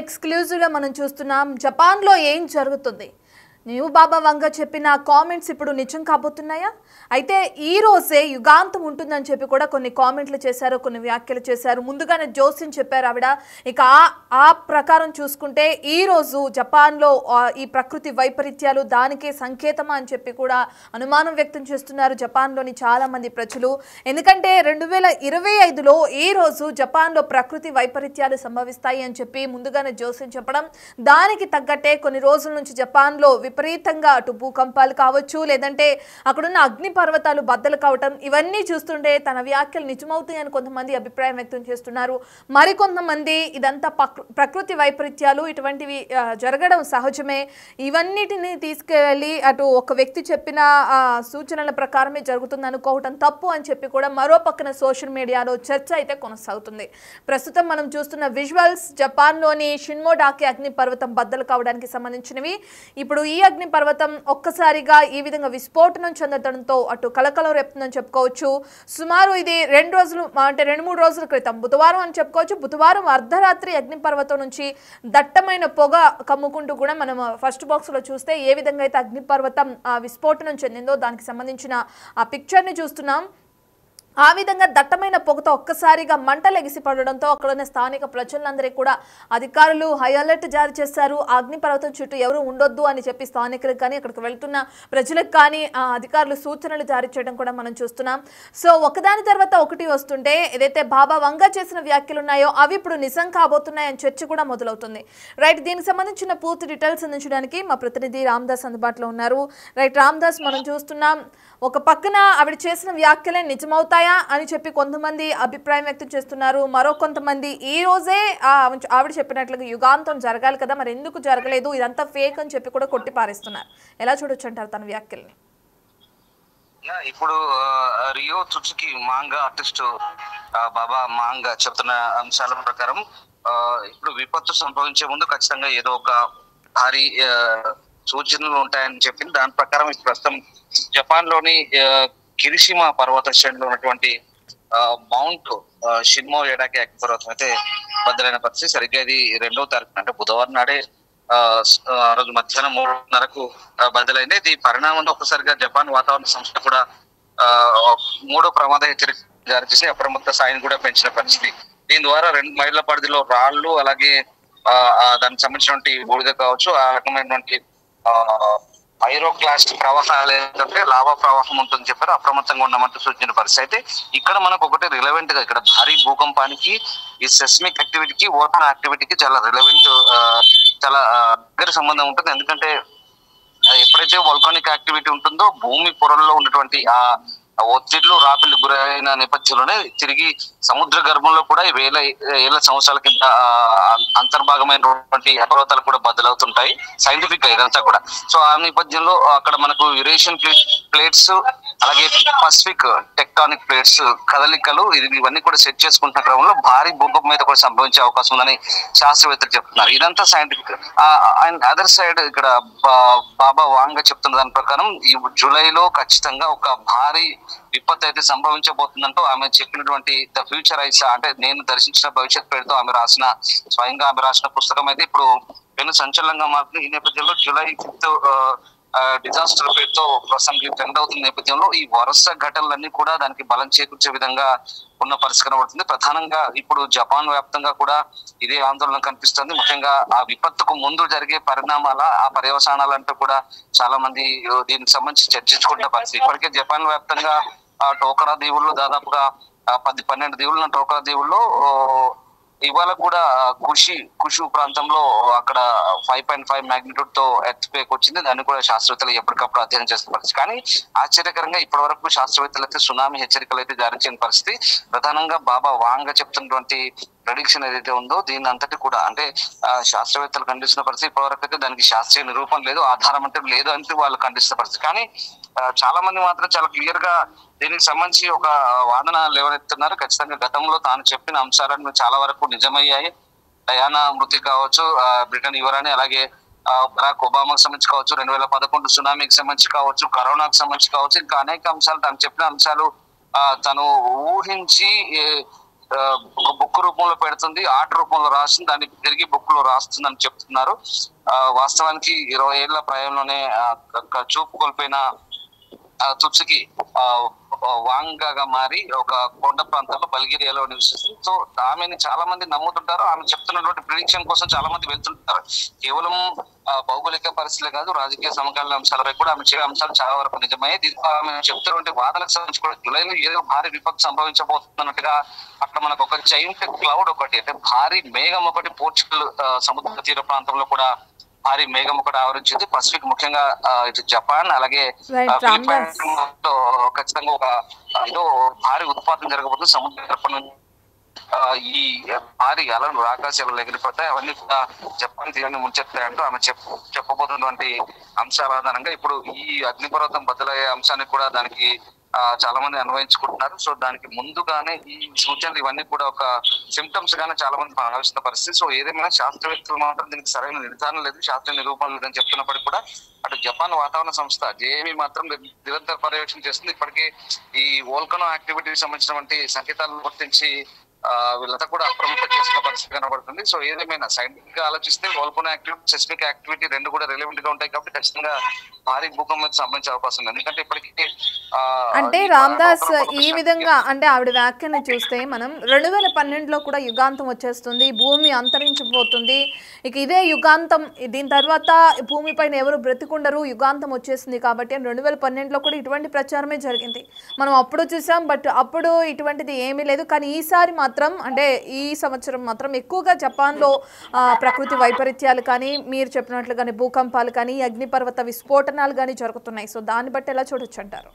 ఎక్స్క్లూజివ్గా మనం చూస్తున్నాం జపాన్లో ఏం జరుగుతుంది. న్యూ బాబా వంగ చెప్పిన కామెంట్స్ ఇప్పుడు నిజం కాబోతున్నాయా? అయితే ఈ రోజే యుగాంతం ఉంటుందని చెప్పి కూడా కొన్ని కామెంట్లు చేశారు, కొన్ని వ్యాఖ్యలు చేశారు. ముందుగానే జోసిన్ చెప్పారు ఆవిడ. ఇక ఆ ప్రకారం చూసుకుంటే ఈ రోజు జపాన్లో ఈ ప్రకృతి వైపరీత్యాలు దానికే సంకేతమా అని చెప్పి కూడా అనుమానం వ్యక్తం చేస్తున్నారు జపాన్లోని చాలా మంది ప్రజలు. ఎందుకంటే 2025లో ఈ రోజు జపాన్లో ప్రకృతి వైపరీత్యాలు సంభవిస్తాయి అని చెప్పి ముందుగానే జోసిన్ చెప్పడం, దానికి తగ్గట్టే కొన్ని రోజుల నుంచి జపాన్లో విపరీతంగా అటు భూకంపాలు కావచ్చు, లేదంటే అక్కడున్న అగ్ని పర్వతాలు బద్దలు కావటం, ఇవన్నీ చూస్తుంటే తన వ్యాఖ్యలు నిజమవుతాయని కొంతమంది అభిప్రాయం వ్యక్తం చేస్తున్నారు. మరికొంతమంది ఇదంతా ప్రకృతి వైపరీత్యాలు, ఇటువంటివి జరగడం సహజమే, ఇవన్నిటిని తీసుకువెళ్ళి అటు ఒక వ్యక్తి చెప్పిన సూచనల ప్రకారమే జరుగుతుంది అనుకోవటం తప్పు అని చెప్పి కూడా మరో పక్కన సోషల్ మీడియాలో చర్చ అయితే కొనసాగుతుంది. ప్రస్తుతం మనం చూస్తున్న విజువల్స్ జపాన్లోని షిన్మోడాకి అగ్ని పర్వతం బద్దలు కావడానికి సంబంధించినవి. ఇప్పుడు ఈ అగ్ని పర్వతం ఒక్కసారిగా ఈ విధంగా విస్ఫోటనం చెందడంతో అటు కలకలం రేపుతుందని చెప్పుకోవచ్చు. సుమారు ఇది 2-3 రోజుల క్రితం బుధవారం అని చెప్పుకోవచ్చు. బుధవారం అర్ధరాత్రి అగ్ని పర్వతం నుంచి దట్టమైన పొగ కమ్ముకుంటూ కూడా మనం ఫస్ట్ బాక్స్ లో చూస్తే ఏ విధంగా అయితే అగ్ని పర్వతం విస్ఫోటనం చెందిందో దానికి సంబంధించిన ఆ పిక్చర్ ని చూస్తున్నాం. ఆ విధంగా దట్టమైన పొగతో ఒక్కసారిగా మంటలు ఎగిసిపడడంతో అక్కడున్న స్థానిక ప్రజలందరికీ కూడా అధికారులు హై అలర్ట్ జారీ చేశారు. అగ్నిపర్వతం చుట్టూ ఎవరు ఉండొద్దు అని చెప్పి స్థానికులకు కానీ అక్కడికి వెళ్తున్న ప్రజలకు కానీ అధికారులు సూచనలు జారీ చేయడం కూడా మనం చూస్తున్నాం. సో ఒకదాని తర్వాత ఒకటి వస్తుంటే ఏదైతే బాబా వంగ చేసిన వ్యాఖ్యలు ఉన్నాయో అవి ఇప్పుడు నిజం కాబోతున్నాయని చర్చ కూడా మొదలవుతుంది. రైట్, దీనికి సంబంధించిన పూర్తి డీటెయిల్స్ అందించడానికి మా ప్రతినిధి రామ్దాస్ అందుబాటులో ఉన్నారు. రైట్ రామ్దాస్, మనం చూస్తున్నాం ఒక పక్కన ఆవిడ చేసిన వ్యాఖ్యలే నిజమవుతాయా అని చెప్పి కొంతమంది అభిప్రాయం వ్యక్తం చేస్తున్నారు. మరో కొంతమంది ఈ రోజే ఆవిడ చెప్పినట్లుగా యుగాంతం జరగాలి కదా, మరి ఎందుకు జరగలేదు, ఇదంతా ఫేక్ అని చెప్పి కూడా కొట్టి పారేస్తున్నారు. ఎలా చూడొచ్చు అంటారు తన వ్యాఖ్యల్ని? ఇప్పుడు రియో త్సుకి మాంగా ఆర్టిస్ట్ బాబా మాంగా చెప్తున్న అంశాల ప్రకారం ఇప్పుడు విపత్తు సంభవించే ముందు ఖచ్చితంగా ఏదో ఒక భారీ సూచనలు ఉంటాయని చెప్పింది. దాని ప్రకారం ప్రస్తుతం జపాన్ లోని కిరిషిమా పర్వత శ్రేణిలో ఉన్నటువంటి మౌంట్ షిన్మో ఎడాకి అగ్ని పర్వతం అయితే బద్దలైన పరిస్థితి. సరిగ్గా ఇది 2వ తారీఖు అంటే బుధవారం నాడే ఆ రోజు మధ్యాహ్నం 3:30కు బద్దలైంది. ఇది పరిణామంలో ఒక్కసారిగా జపాన్ వాతావరణ సంస్థ కూడా 3వ ప్రమాద హెచ్చరిక జారీ చేసి అప్రమత్త స్థాయిని కూడా పెంచిన పరిస్థితి. దీని ద్వారా 2 మైళ్ళ పరిధిలో రాళ్లు, అలాగే దానికి సంబంధించినటువంటి బూడిద కావచ్చు, ఆ రకమైనటువంటి పైరోక్లాస్ట్ ప్రవాహాలు ఏంటంటే లావా ప్రవాహం ఉంటుందని చెప్పారు. అప్రమత్తంగా ఉండమంటూ సూచించిన పరిస్థితి. అయితే ఇక్కడ మనకు ఒకటి రిలవెంట్ గా ఇక్కడ భారీ భూకంపానికి ఈ సెస్మిక్ యాక్టివిటీకి ఓటాన్ యాక్టివిటీకి చాలా రిలవెంట్, చాలా దగ్గర సంబంధం ఉంటుంది. ఎందుకంటే ఎప్పుడైతే వోల్కానిక్ యాక్టివిటీ ఉంటుందో భూమి పొరల్లో ఉన్నటువంటి ఆ ఒత్తిళ్లు రాపిళ్లు గురైన నేపథ్యంలోనే తిరిగి సముద్ర గర్భంలో కూడా ఏళ్ల సంవత్సరాల కింద అంతర్భాగమైనటువంటి పర్వతాలు కూడా బద్దలవుతుంటాయి సైంటిఫిక్ గా ఇదంతా కూడా. సో ఆ నేపథ్యంలో అక్కడ మనకు యురేషియన్ ప్లేట్స్, అలాగే పసిఫిక్ టెక్టానిక్ ప్లేట్స్ కదలికలు ఇవన్నీ కూడా సెట్ చేసుకుంటున్న క్రమంలో భారీ భూకంపం మీద కూడా సంభవించే అవకాశం ఉందని శాస్త్రవేత్తలు చెప్తున్నారు. ఇదంతా సైంటిఫిక్. అండ్ అదర్ సైడ్ ఇక్కడ బాబా వాంగ చెప్తున్న దాని ప్రకారం ఈ జూలైలో ఖచ్చితంగా ఒక భారీ విపత్తు అయితే సంభవించబోతుందంటూ ఆమె చెప్పినటువంటి ద ఫ్యూచర్ ఐస్ అంటే నేను దర్శించిన భవిష్యత్ పేరుతో స్వయంగా ఆమె రాసిన పుస్తకం అయితే ఇప్పుడు పెను సంచలనంగా మారుతుంది. ఈ నేపథ్యంలో జూలై 5th డిజాస్టర్ పేరుతో ప్రస్తుతానికి ట్రెండ్ అవుతున్న నేపథ్యంలో ఈ వరుస ఘటనలన్నీ కూడా దానికి బలం చేకూర్చే విధంగా ఉన్న పరిస్థితి కనబడుతుంది. ప్రధానంగా ఇప్పుడు జపాన్ వ్యాప్తంగా కూడా ఇదే ఆందోళన కనిపిస్తుంది. ముఖ్యంగా ఆ విపత్తుకు ముందు జరిగే పరిణామాల ఆ పర్యవసానాలంటూ కూడా చాలా మంది దీనికి సంబంధించి చర్చించుకుంటున్న పరిస్థితి. ఇప్పటికే జపాన్ వ్యాప్తంగా టోకరా దీవుల్లో దాదాపుగా 10-12 దీవులు ఉన్న టోకరా దీవుల్లో ఇవాళ కూడా కుషు ప్రాంతంలో అక్కడ 5.5 మాగ్నిట్యూడ్ తో ఎర్త్ క్వేక్ వచ్చింది. దాన్ని కూడా శాస్త్రవేత్తలు ఎప్పటికప్పుడు అధ్యయనం చేస్తున్న పరిస్థితి. కానీ ఆశ్చర్యకరంగా ఇప్పటి వరకు శాస్త్రవేత్తలు అయితే సునామీ హెచ్చరికలు అయితే జారీ చేయని పరిస్థితి. ప్రధానంగా బాబా వాంగ చెప్తున్నటువంటి ప్రెడిక్షన్ ఏదైతే ఉందో దీని అంతటి కూడా అంటే శాస్త్రవేత్తలు ఖండిస్తున్న పరిస్థితి. ఇప్పటివరకు అయితే దానికి శాస్త్రీయ నిరూపణ లేదు, ఆధారం అంటే లేదు అంటే వాళ్ళు ఖండిస్తున్న పరిస్థితి. కానీ చాలా మంది మాత్రం చాలా క్లియర్ గా దీనికి సంబంధించి ఒక వాదన లేవనెత్తున్నారు. ఖచ్చితంగా గతంలో తాను చెప్పిన అంశాలను చాలా వరకు నిజమయ్యాయి. డయానా మృతి కావచ్చు, బ్రిటన్ యువరాణి, అలాగే బరాక్ ఒబామాకు సంబంధించి కావచ్చు, 2011 సునామీకి సంబంధించి కావచ్చు, కరోనాకు సంబంధించి కావచ్చు, ఇంకా అనేక అంశాలు తాను చెప్పిన అంశాలు తను ఊహించి ఒక బుక్ రూపంలో పెడుతుంది, ఆర్ట్ రూపంలో రాస్తుంది, దాన్ని తిరిగి బుక్ లో రాస్తుంది అని చెప్తున్నారు. వాస్తవానికి 20 ఏళ్ల ప్రాయంలోనే చూపు కోల్పోయిన తుత్సుకి వాంగాగా మారి ఒక కొండ ప్రాంతంలో బల్గేరియాలో నివసిస్తుంది. సో ఆమెని చాలా మంది నమ్ముతుంటారు. ఆమె చెప్తున్నటువంటి ప్రిడిక్షన్ కోసం చాలా మంది వెళ్తుంటారు. కేవలం భౌగోళిక పరిస్థితులే కాదు, రాజకీయ సమకాలీన అంశాలపై కూడా ఆమె చెప్పే అంశాలు చాలా వరకు నిజమయ్యాయి. దీంతో ఆమె చెప్తున్నటువంటి వాదనకు సంబంధించి కూడా జూలైలో ఏదో భారీ విపత్తు సంభవించబోతున్నట్టుగా అక్కడ మనకు ఒక జైంట్ క్లౌడ్ ఒకటి, అంటే భారీ మేఘం ఒకటి పోర్చుగల్ సముద్ర తీర ప్రాంతంలో కూడా భారీ మేఘం ఒకటి ఆవరించింది. పసిఫిక్ ముఖ్యంగా ఇటు జపాన్ అలాగే ఫిలిప్పైన్స్ ఖచ్చితంగా ఒక ఏదో భారీ ఉత్పాదన జరగబోతుంది. సముద్ర ఈ భారీ అలలు ఆకాశాలు ఎగిరిపోతాయి, అవన్నీ కూడా జపాన్ తీరాన్ని ముంచెత్తాయంటూ ఆమె చెప్పబోతున్నటువంటి అంశాల ఆధారంగా ఇప్పుడు ఈ అగ్నిపర్వతం బదులయ్యే అంశాన్ని కూడా దానికి చాలా మంది అన్వయించుకుంటున్నారు. సో దానికి ముందుగానే ఈ సూచనలు ఇవన్నీ కూడా ఒక సిమ్టమ్స్ గానే చాలా మంది భావిస్తున్న పరిస్థితి. సో ఏదేమైనా శాస్త్రవేత్తలు మాత్రం దీనికి సరైన నిర్ధారణ లేదు, శాస్త్రీయ నిరూపణ లేదని చెప్తున్నప్పటికీ కూడా అటు జపాన్ వాతావరణ సంస్థ జేఏమీ మాత్రం నిరంతర పర్యవేక్షణ చేస్తుంది. ఇప్పటికీ ఈ వోల్కనో యాక్టివిటీకి సంబంధించినటువంటి సంకేతాలను గుర్తించి వీళ్ళంతా కూడా అప్రమత్తం చేసిన పరిస్థితి కనబడుతుంది. సో ఏదేమైనా సైంటిఫిక్ గా ఆలోచిస్తే వోల్కనో యాక్టివిటీ, సెస్మిక్ యాక్టివిటీ రెండు కూడా రిలవెంట్ గా ఉంటాయి కాబట్టి ఖచ్చితంగా భారీ భూకంపానికి సంబంధించే అవకాశం ఉంది. ఎందుకంటే ఇప్పటికీ అంటే రామ్దాస్ ఈ విధంగా అంటే ఆవిడ వ్యాఖ్యను చూస్తే మనం 2012లో కూడా యుగాంతం వచ్చేస్తుంది, భూమి అంతరించిపోతుంది, ఇక ఇదే యుగాంతం, దీని తర్వాత భూమిపైన ఎవరు బ్రతికుండరు, యుగాంతం వచ్చేసింది కాబట్టి 2012లో కూడా ఇటువంటి ప్రచారమే జరిగింది. మనం అప్పుడు చూసాం, బట్ అప్పుడు ఇటువంటిది ఏమీ లేదు. కానీ ఈసారి మాత్రం అంటే ఈ సంవత్సరం మాత్రం ఎక్కువగా జపాన్లో ప్రకృతి వైపరీత్యాలు కానీ మీరు చెప్పినట్లుగానే భూకంపాలు కానీ అగ్నిపర్వత విస్ఫోటనాలు కానీ జరుగుతున్నాయి. సో దాన్ని బట్టి ఎలా చూడొచ్చు అంటారు?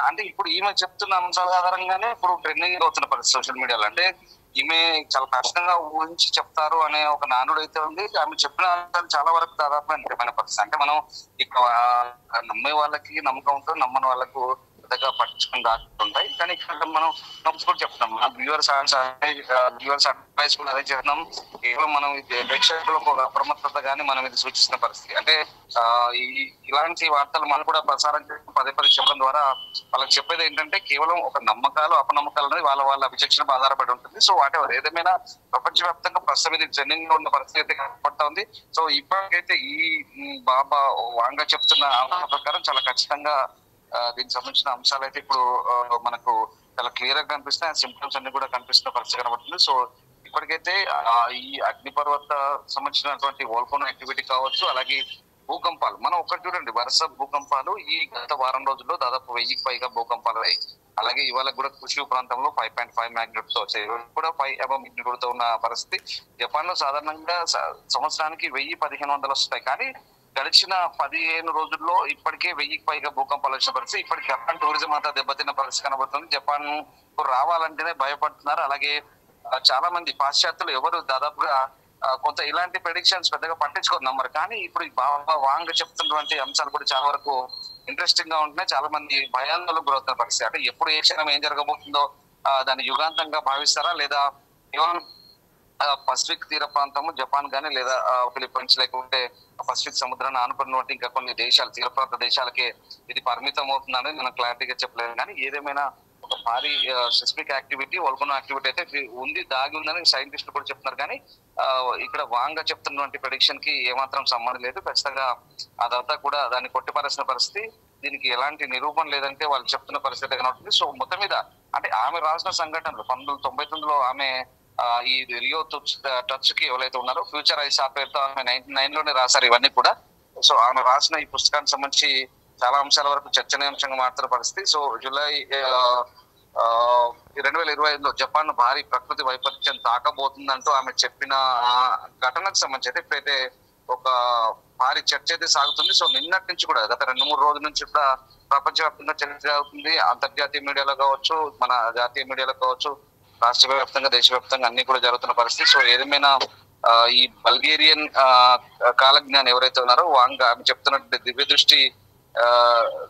అంటే ఇప్పుడు ఈమె చెప్తున్న అంశాల ఆధారంగానే ఇప్పుడు ట్రెండింగ్ అవుతున్న పరిస్థితి సోషల్ మీడియాలో. అంటే ఈమె చాలా కష్టంగా ఊహించి చెప్తారు అనే ఒక నానుడు అయితే ఉంది. ఆమె చెప్పిన అంశాలు చాలా వరకు దాదాపు నిజమైన పరిస్థితి. అంటే మనం ఇక్కడ నమ్మే వాళ్ళకి నమ్మకం ఉంటుంది, నమ్మని వాళ్ళకు పెద్దగా పట్టించుకుని దాచుకుంటాయి. కానీ ఇక్కడ మనం కూడా చెప్తున్నాం, వ్యూవర్స్ అడ్వైస్ కూడా అదే చెప్తున్నాం. కేవలం మనం ప్రేక్షకులకు ఒక అప్రమత్తత గానీ మనం ఇది సూచిస్తున్న పరిస్థితి. అంటే ఇలాంటి వార్తలు మనం కూడా ప్రసారం చేయడం, పదే చెప్పడం ద్వారా వాళ్ళకి చెప్పేది ఏంటంటే కేవలం ఒక నమ్మకాలు అపనమ్మకాలు అనేది వాళ్ళ విచక్షణ ఆధారపడి ఉంటుంది. సో వాటెవర్ ఏదేమైనా ప్రపంచవ్యాప్తంగా ప్రస్తుతం ఇది ట్రెండింగ్ లో ఉన్న పరిస్థితి అయితే కనపడతా ఉంది. సో ఇప్పటికైతే ఈ బాబా వాంగా చెప్తున్న ప్రకారం చాలా ఖచ్చితంగా దీనికి సంబంధించిన అంశాలు అయితే ఇప్పుడు మనకు చాలా క్లియర్ గా కనిపిస్తాయి. సిమ్టమ్స్ అన్ని కూడా కనిపిస్తున్న పరిస్థితి కనబడుతుంది. సో ఇప్పటికైతే ఈ అగ్నిపర్వత సంబంధించినటువంటి వోల్కనో యాక్టివిటీ కావచ్చు, అలాగే భూకంపాలు మనం ఒకటి చూడండి, వరుస భూకంపాలు ఈ గత వారం రోజుల్లో దాదాపు 1000కి పైగా భూకంపాలు అయ్యాయి. అలాగే ఇవాళ కూడా కుషు ప్రాంతంలో 5.5 మ్యాగ్నిట్యూడ్ తో వచ్చాయి, కూడా 5 అబవ్ మ్యాగ్నిట్యూడ్ తో ఉన్న పరిస్థితి. జపాన్ లో సాధారణంగా సంవత్సరానికి 1000-1500 వస్తాయి, కానీ గడిచిన 15 రోజుల్లో ఇప్పటికే 1000కి పైగా భూకంపాలు వచ్చిన పరిస్థితి. ఇప్పటికి జపాన్ టూరిజం అంతా దెబ్బతిన్న పరిస్థితి కనబడుతుంది. జపాన్ రావాలంటేనే భయపడుతున్నారు. అలాగే చాలా మంది పాశ్చాత్యులు ఎవరు దాదాపుగా కొంత ఇలాంటి ప్రెడిక్షన్స్ పెద్దగా పట్టించుకోరు, నమ్మరు. కానీ ఇప్పుడు బాబా వాంగ్ చెప్తున్నటువంటి అంశాలు కూడా చాలా వరకు ఇంట్రెస్టింగ్ గా ఉంటున్నాయి. చాలా మంది భయాందోళనకు గురవుతున్న పరిస్థితి. అంటే ఎప్పుడు ఏ క్షణం ఏం జరగబోతుందో దాన్ని యుగాంతంగా భావిస్తారా, లేదా కేవలం పసిఫిక్ తీర ప్రాంతము జపాన్ గానీ లేదా ఫిలిప్పైన్స్ లేకుంటే పసిఫిక్ సముద్రాన్ని ఆనుకున్నటువంటి ఇంకా కొన్ని దేశాలు, తీర ప్రాంత దేశాలకే ఇది పరిమితం అవుతుందని మనం క్లారిటీగా చెప్పలేదు. కానీ ఏదేమైనా ఒక భారీ సెస్మిక్ యాక్టివిటీ, వోల్కనో యాక్టివిటీ అయితే ఉంది, దాగి ఉందని సైంటిస్టులు కూడా చెప్తున్నారు. కానీ ఇక్కడ వాంగా చెప్తున్నటువంటి ప్రెడిక్షన్ కి ఏమాత్రం సంబంధం లేదు. ఖచ్చితంగా అదంతా కూడా దాన్ని కొట్టిపారేసిన పరిస్థితి. దీనికి ఎలాంటి నిరూపణ లేదంటే వాళ్ళు చెప్తున్న పరిస్థితి కనబడుతుంది. సో మొత్తం మీద అంటే ఆమె రాసిన సంఘటనలు 1999లో ఆమె ఈ రియో టచ్ కి ఎవరైతే ఉన్నారో ఫ్యూచర్ ఐస్ ఆ పేరుతో ఆమె 1999 లోనే రాశారు ఇవన్నీ కూడా. సో ఆమె రాసిన ఈ పుస్తకానికి సంబంధించి చాలా అంశాల వరకు చర్చనీయాంశంగా మారుతున్న పరిస్థితి. సో జూలై 2025లో జపాన్ భారీ ప్రకృతి వైపరీత్యం తాకబోతుందంటూ ఆమె చెప్పిన ఘటనకు సంబంధించి అయితే ఇప్పుడైతే ఒక భారీ చర్చ అయితే సాగుతుంది. సో నిన్నటి నుంచి కూడా గత 2-3 రోజుల నుంచి కూడా ప్రపంచవ్యాప్తంగా చర్చ అవుతుంది. అంతర్జాతీయ మీడియాలో కావచ్చు, మన జాతీయ మీడియాలో కావచ్చు, రాష్ట్ర వ్యాప్తంగా దేశవ్యాప్తంగా అన్ని కూడా జరుగుతున్న పరిస్థితి. సో ఏదేమైనా ఈ బల్గేరియన్ కాలజ్ఞాని ఎవరైతే ఉన్నారో వాంగ్ ఆమె చెప్తున్నట్టు దివ్య దృష్టి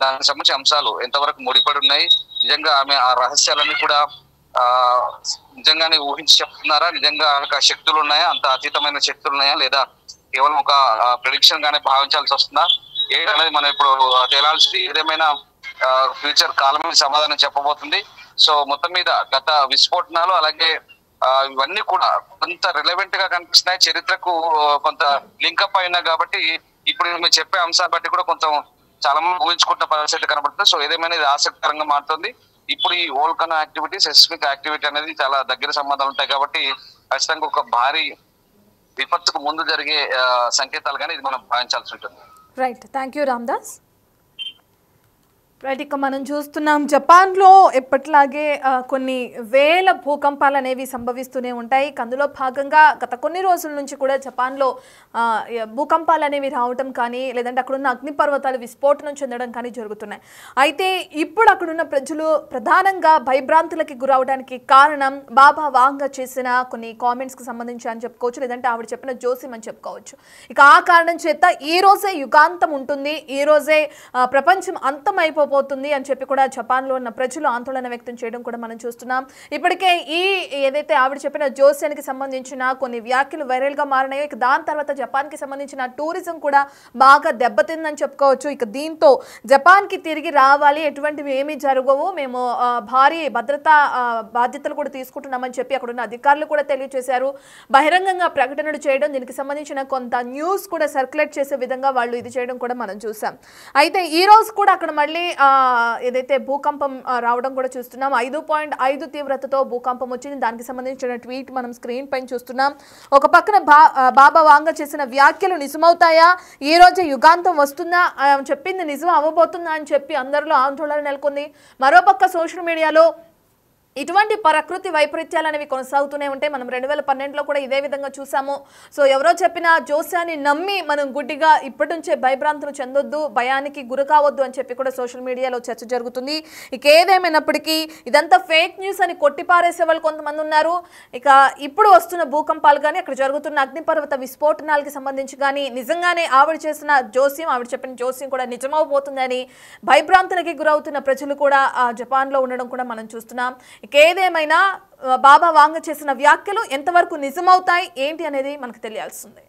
దానికి సంబంధించిన అంశాలు ఎంతవరకు ముడిపడి ఉన్నాయి, నిజంగా ఆమె ఆ రహస్యాలన్నీ కూడా నిజంగానే ఊహించి చెప్తున్నారా, నిజంగా ఆమెకు ఆ శక్తులు ఉన్నాయా, అంత అతీతమైన శక్తులు ఉన్నాయా, లేదా కేవలం ఒక ప్రెడిక్షన్ గానే భావించాల్సి వస్తుందా ఏంటనేది మనం ఇప్పుడు తేలాల్సింది. ఏదేమైనా ఫ్యూచర్ కాలమే సమాధానం చెప్పబోతుంది. సో మొత్తం మీద గత విస్ఫోటనాలు అలాగే ఇవన్నీ కూడా కొంత రిలవెంట్ గా కనిపిస్తున్నాయి, చరిత్రకు కొంత లింకప్ అయినా కాబట్టి ఇప్పుడు మీరు చెప్పే అంశాన్ని బట్టి కూడా కొంచెం చాలా మంది ఊహించుకుంటున్న పరిస్థితి కనబడుతుంది. సో ఏదేమైనా ఇది ఆసక్తికరంగా మారుతుంది. ఇప్పుడు ఈ వోల్కనో యాక్టివిటీ, సెస్మిక్ యాక్టివిటీ అనేది చాలా దగ్గర సంబంధాలు ఉంటాయి కాబట్టి ఖచ్చితంగా ఒక భారీ విపత్తుకు ముందు జరిగే సంకేతాలుగానే ఇది మనం భావించాల్సి ఉంటుంది. Right, thank you Ramdas. Right, ఇక మనం చూస్తున్నాం జపాన్లో ఎప్పట్లాగే కొన్ని వేల భూకంపాలు అనేవి సంభవిస్తూనే ఉంటాయి. అందులో భాగంగా గత కొన్ని రోజుల నుంచి కూడా జపాన్లో భూకంపాలు అనేవి రావటం కానీ లేదంటే అక్కడున్న అగ్నిపర్వతాలు విస్ఫోటనం చెందడం కానీ జరుగుతున్నాయి. అయితే ఇప్పుడు అక్కడున్న ప్రజలు ప్రధానంగా భయభ్రాంతులకి గురవడానికి కారణం బాబా వాంగ చేసిన కొన్ని కామెంట్స్కి సంబంధించి అని చెప్పుకోవచ్చు, లేదంటే ఆవిడ చెప్పిన జోసిం అని చెప్పుకోవచ్చు. ఇక ఆ కారణం చేత ఈ రోజే యుగాంతం ఉంటుంది, ఈ రోజే ప్రపంచం అంతమైపోతుంది అని చెప్పి కూడా జపాన్లో ఉన్న ప్రజలు ఆందోళన వ్యక్తం చేయడం కూడా మనం చూస్తున్నాం. ఇప్పటికే ఏదైతే ఆవిడ చెప్పిన జోస్యానికి సంబంధించిన కొన్ని వ్యాఖ్యలు వైరల్ గా మారినాయో, ఇక దాని తర్వాత జపాన్ కి సంబంధించిన టూరిజం కూడా బాగా దెబ్బతిందని చెప్పుకోవచ్చు. ఇక దీంతో జపాన్ కి తిరిగి రావాలి, ఎటువంటివి ఏమీ జరగవు, మేము భారీ భద్రతా బాధ్యతలు కూడా తీసుకుంటున్నామని చెప్పి అక్కడ ఉన్న అధికారులు కూడా తెలియజేశారు. బహిరంగంగా ప్రకటనలు చేయడం, దీనికి సంబంధించిన కొంత న్యూస్ కూడా సర్క్యులేట్ చేసే విధంగా వాళ్ళు ఇది చేయడం కూడా మనం చూసాం. అయితే ఈ రోజు కూడా అక్కడ మళ్ళీ ఏదైతే భూకంపం రావడం కూడా చూస్తున్నాం. 5.5 తీవ్రతతో భూకంపం వచ్చింది. దానికి సంబంధించిన ట్వీట్ మనం స్క్రీన్ పైన చూస్తున్నాం. ఒక పక్కన బాబా వాంగ చేసిన వ్యాఖ్యలు నిజమవుతాయా, ఈ రోజు యుగాంతం వస్తుందా, చెప్పింది నిజం అవ్వబోతుందా అని చెప్పి అందరిలో ఆందోళన నెలకొంది. మరోపక్క సోషల్ మీడియాలో ఇటువంటి ప్రకృతి వైపరీత్యాలు అనేవి కొనసాగుతూనే ఉంటాయి. మనం 2012లో కూడా ఇదే విధంగా చూసాము. సో ఎవరో చెప్పిన జోస్యాన్ని నమ్మి మనం గుడ్డిగా ఇప్పటి నుంచే భయభ్రాంతులు చెందొద్దు, భయానికి గురి కావద్దు అని చెప్పి కూడా సోషల్ మీడియాలో చర్చ జరుగుతుంది. ఇక ఏదేమైనప్పటికీ ఇదంతా ఫేక్ న్యూస్ అని కొట్టిపారేసే వాళ్ళు కొంతమంది ఉన్నారు. ఇక ఇప్పుడు వస్తున్న భూకంపాలు కానీ అక్కడ జరుగుతున్న అగ్నిపర్వత విస్ఫోటనాలకి సంబంధించి కానీ నిజంగానే ఆవిడ చేసిన జోస్యం, ఆవిడ చెప్పిన జోస్యం కూడా నిజమవబోతుందని భయభ్రాంతులకి గురవుతున్న ప్రజలు కూడా జపాన్లో ఉండడం కూడా మనం చూస్తున్నాం. ఏదేమైనా బాబా వాంగ చేసిన వ్యాఖ్యలు ఎంతవరకు నిజమవుతాయి ఏంటి అనేది మనకు తెలియాల్సిందే.